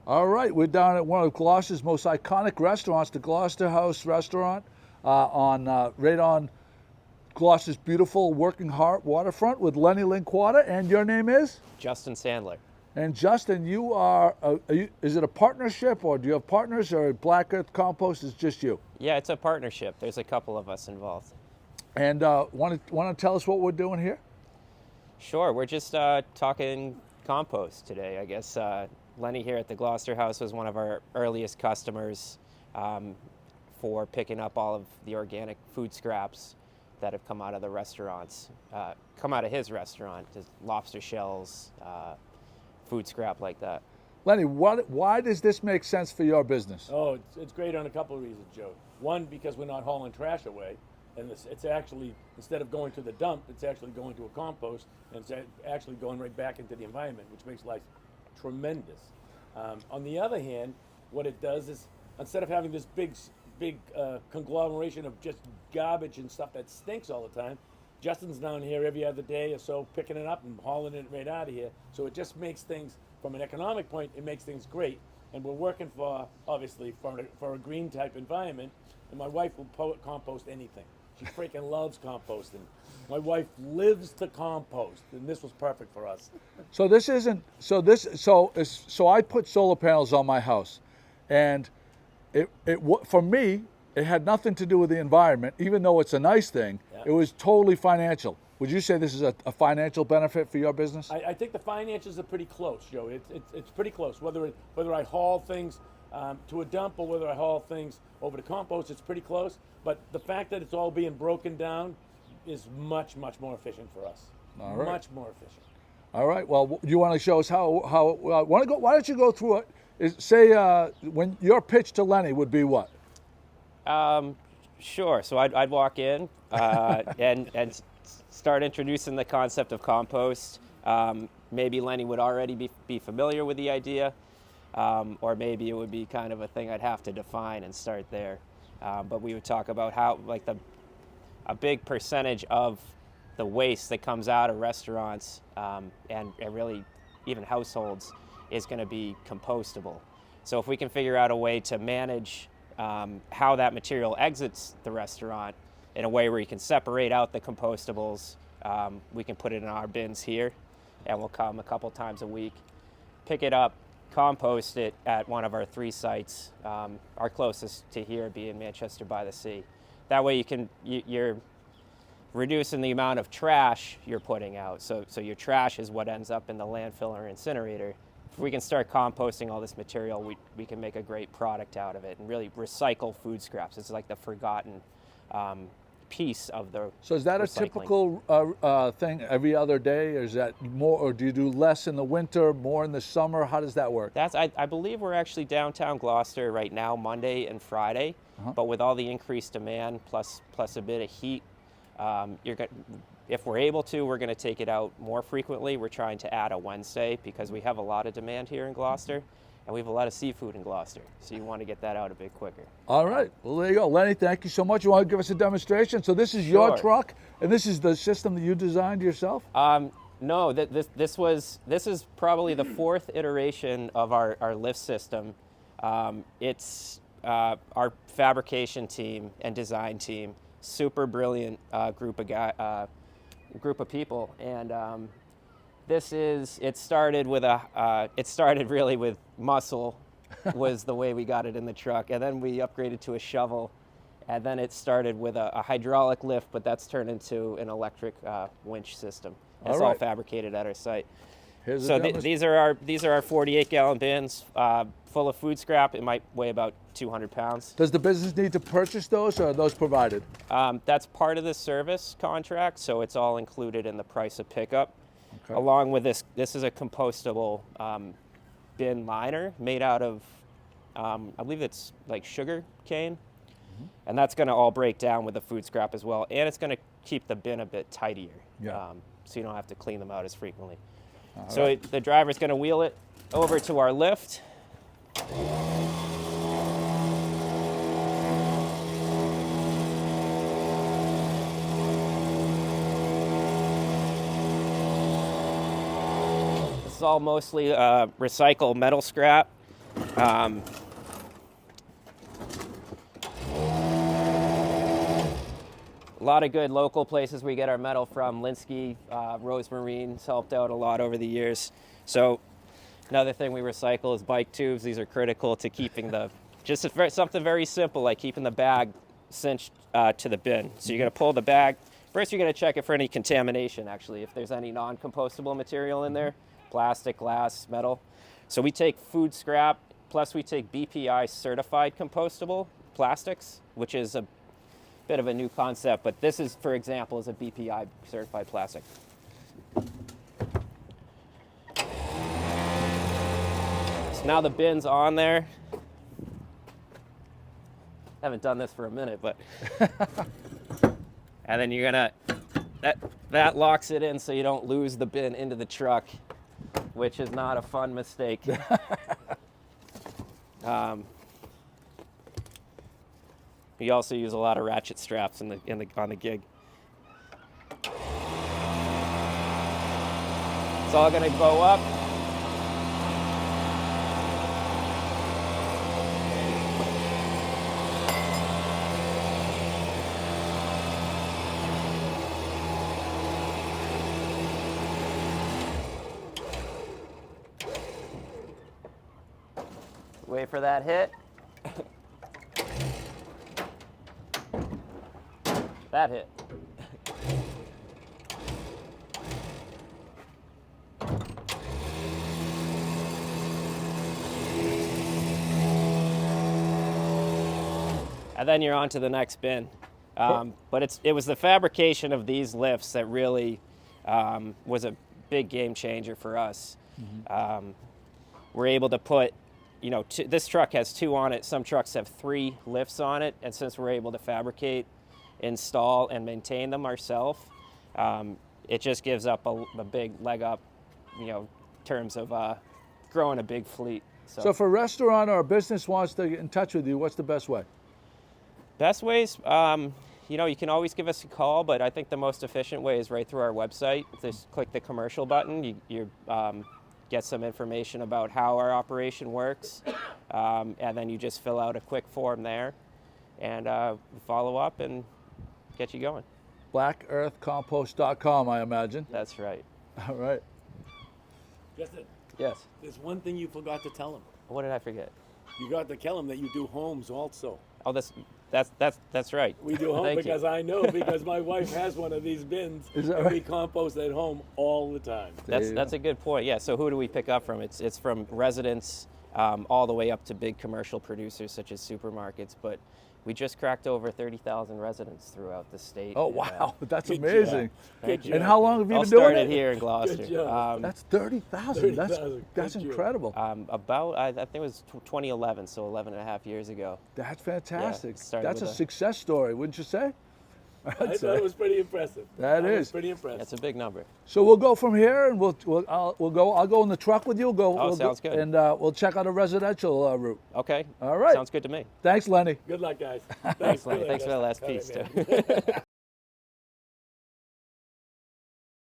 All right, we're down at one of Gloucester's most iconic restaurants, the Gloucester House Restaurant, right on Gloucester's beautiful working heart waterfront with Lenny Linquata. And your name is? Justin Sandler. And Justin, you are is it a partnership, or do you have partners, or Black Earth Compost is just you? Yeah, it's a partnership. There's a couple of us involved. And want to tell us what we're doing here? Sure, we're just talking compost today. I guess Lenny here at the Gloucester House was one of our earliest customers for picking up all of the organic food scraps that have come out of the restaurants, come out of his restaurant, just lobster shells, food scrap like that. Lenny, why does this make sense for your business? Oh, it's great on a couple of reasons, Joe. One, because we're not hauling trash away, and it's actually, instead of going to the dump, it's actually going to a compost, and it's actually going right back into the environment, which makes life tremendous. On the other hand, what it does is, instead of having this big conglomeration of just garbage and stuff that stinks all the time, Justin's down here every other day or so picking it up and hauling it right out of here. So it just makes things, from an economic point, it makes things great. And we're working for, obviously, for a green type environment. And my wife will compost anything. She freaking loves composting. My wife lives to compost, and this was perfect for us. So this isn't so I put solar panels on my house, and for me it had nothing to do with the environment, even though it's a nice thing. Yeah. It was totally financial. Would you say this is a financial benefit for your business? I think the finances are pretty close, Joe. It's pretty close. Whether I haul things to a dump or whether I haul things over to compost, it's pretty close. But the fact that it's all being broken down is much more efficient for us. All right. Much more efficient. All right. Well, you want to show us how? Want to go? Why don't you go through it? Say when your pitch to Lenny would be what? Sure. So I'd walk in and start introducing the concept of compost. Maybe Lenny would already be familiar with the idea, or maybe it would be kind of a thing I'd have to define and start there. But we would talk about how, like, a big percentage of the waste that comes out of restaurants and really even households is going to be compostable. So if we can figure out a way to manage how that material exits the restaurant in a way where you can separate out the compostables, we can put it in our bins here, and we'll come a couple times a week, pick it up, compost it at one of our 3 sites, our closest to here being Manchester by the Sea. That way you're reducing the amount of trash you're putting out. So your trash is what ends up in the landfill or incinerator. If we can start composting all this material, we can make a great product out of it and really recycle food scraps. It's like the forgotten piece of the So is that recycling. a typical thing every other day, or is that more, or do you do less in the winter, more in the summer? How does that work? I believe we're actually downtown Gloucester right now, Monday and Friday. But with all the increased demand plus a bit of heat, if we're able to, we're going to take it out more frequently. We're trying to add a Wednesday because we have a lot of demand here in Gloucester, and we have a lot of seafood in Gloucester. So you want to get that out a bit quicker. All right. Well, there you go. Lenny, thank you so much. You want to give us a demonstration? So this is your Sure. truck, and this is the system that you designed yourself? No, this is probably the 4th iteration of our lift system. It's our fabrication team and design team, super brilliant group of people, and it started really with muscle was the way we got it in the truck, and then we upgraded to a shovel, and then it started with a hydraulic lift, but that's turned into an electric winch system. It's all fabricated at our site. So these are our 48-gallon bins full of food scrap. It might weigh about 200 pounds. Does the business need to purchase those, or are those provided? That's part of the service contract, so it's all included in the price of pickup. Okay. Along with this is a compostable bin liner made out of, I believe it's like sugar cane, and that's going to all break down with the food scrap as well, and it's going to keep the bin a bit tidier, so you don't have to clean them out as frequently. The driver's going to wheel it over to our lift. This is all mostly recycled metal scrap. A lot of good local places we get our metal from. Linsky, Rosemarine's helped out a lot over the years. So another thing we recycle is bike tubes. These are critical to keeping something very simple like keeping the bag cinched to the bin. So you're going to pull the bag. First, you're going to check it for any contamination, actually, if there's any non-compostable material in there, plastic, glass, metal. So we take food scrap, plus we take BPI certified compostable plastics, which is a bit of a new concept, but this is, for example, is a BPI certified plastic. So now the bin's on there. Haven't done this for a minute, but and then you're gonna that locks it in so you don't lose the bin into the truck, which is not a fun mistake. We also use a lot of ratchet straps on the gig. It's all gonna go up. Wait for that hit. That hit. And then you're on to the next bin. But it was the fabrication of these lifts that really was a big game changer for us. Mm-hmm. We're able to put, this truck has 2 on it. Some trucks have 3 lifts on it. And since we're able to fabricate, install, and maintain them ourselves, it just gives up a big leg up, in terms of growing a big fleet. So if a restaurant or a business wants to get in touch with you, what's the best way? Best ways, you can always give us a call, but I think the most efficient way is right through our website. Just click the commercial button. You get some information about how our operation works, and then you just fill out a quick form there, and follow up and get you going. BlackEarthCompost.com, I imagine. That's right. All right. Justin, Yes. there's one thing you forgot to tell him. What did I forget? You got to tell him that you do homes also. Oh, that's right. We do home Thank because you. I know, because my wife has one of these bins. Is that and right? we compost at home all the time. That's a good point. Yeah. So who do we pick up from? It's from residents all the way up to big commercial producers such as supermarkets. But we just cracked over 30,000 residents throughout the state. Oh, and, wow. That's good amazing. job. Good And job. how long have you All been doing started it? here in Gloucester. Good job. That's 30,000. That's 30,000. that's Good job. incredible. I think it was 2011, so 11 and a half years ago. That's fantastic. started That's a with a- success story, wouldn't you say? I thought it was pretty impressive. That I was is. pretty impressive. That's a big number. So we'll go from here, and I'll go in the truck with you. Sounds good. And we'll check out a residential route. Okay. All right. Sounds good to me. Thanks, Lenny. Good luck, guys. Thanks, Lenny. Good luck, Thanks for that guys. last All right, piece, man. too.